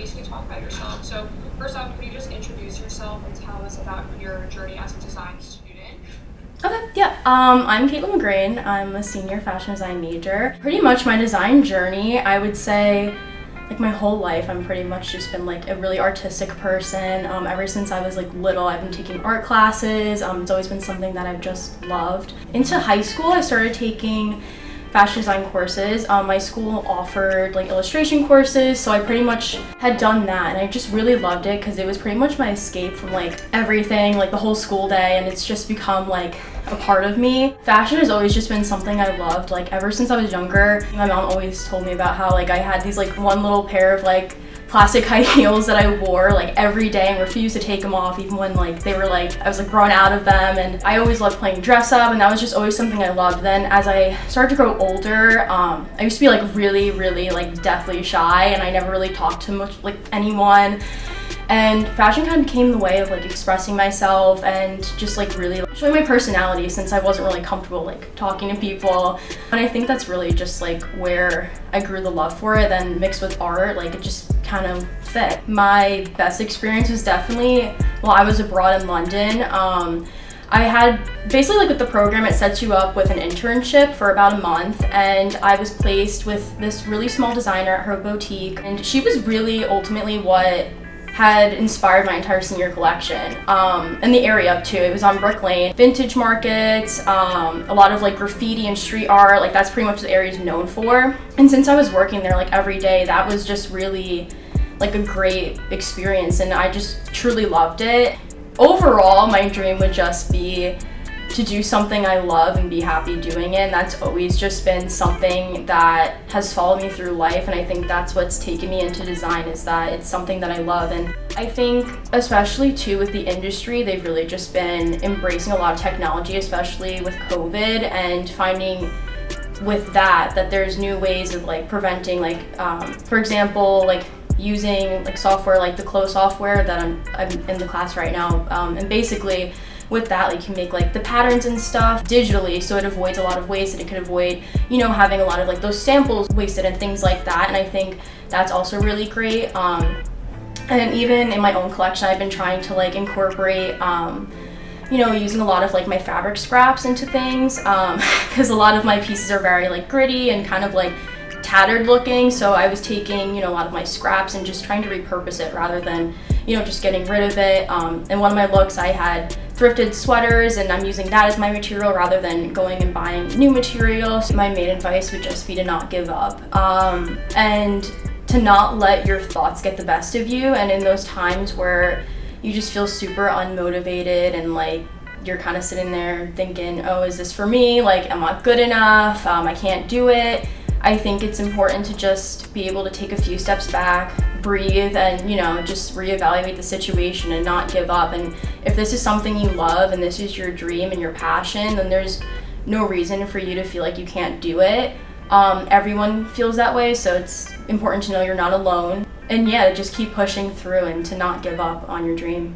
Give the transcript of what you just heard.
basically talk about yourself. So first off, can you just introduce yourself and tell us about your journey as a design student? Okay, yeah. I'm Caitlin Magrane. I'm a senior fashion design major. Pretty much my design journey, I would say, like my whole life, I'm pretty much just been like a really artistic person. Ever since I was like little, I've been taking art classes. It's always been something that I've just loved. Into high school, I started taking fashion design courses. My school offered like illustration courses, so I pretty much had done that, and I just really loved it because it was pretty much my escape from like everything, like the whole school day, and it's just become like a part of me. Fashion has always just been something I loved, like ever since I was younger. My mom always told me about how like I had these like one little pair of like plastic high heels that I wore like every day and refused to take them off even when like they were like I was like growing out of them, and I always loved playing dress up, and that was just always something I loved. Then as I started to grow older, I used to be like really like deathly shy, and I never really talked to much like anyone. And fashion kind of became the way of like expressing myself and just like really showing my personality, since I wasn't really comfortable like talking to people. And I think that's really just like where I grew the love for it. Then mixed with art, like it just kind of fit. My best experience was definitely while I was abroad in London. I had basically like with the program, it sets you up with an internship for about a month, and I was placed with this really small designer at her boutique, and she was really ultimately what had inspired my entire senior collection, in the area too. It was on Brick Lane. Vintage markets, a lot of like graffiti and street art, like that's pretty much the area is known for. And since I was working there like every day, that was just really like a great experience, and I just truly loved it. Overall, my dream would just be to do something I love and be happy doing it, and that's always just been something that has followed me through life, and I think that's what's taken me into design, is that it's something that I love. And I think especially too with the industry, they've really just been embracing a lot of technology, especially with COVID, and finding with that there's new ways of like preventing like for example like using like software like the Clo software that I'm in the class right now, and basically with that, like you can make like the patterns and stuff digitally, so it avoids a lot of waste, and it could avoid, you know, having a lot of like those samples wasted and things like that. And I think that's also really great. And even in my own collection, I've been trying to like incorporate, you know, using a lot of like my fabric scraps into things, because a lot of my pieces are very like gritty and kind of like tattered looking. So I was taking, you know, a lot of my scraps and just trying to repurpose it rather than, you know, just getting rid of it. And one of my looks, I had thrifted sweaters, and I'm using that as my material rather than going and buying new material. So my main advice would just be to not give up, and to not let your thoughts get the best of you. And in those times where you just feel super unmotivated and like you're kind of sitting there thinking, oh, is this for me? Like, am I good enough? I can't do it. I think it's important to just be able to take a few steps back, breathe, and, you know, just reevaluate the situation and not give up. And if this is something you love and this is your dream and your passion, then there's no reason for you to feel like you can't do it. Everyone feels that way, so it's important to know you're not alone. And yeah, just keep pushing through and to not give up on your dream.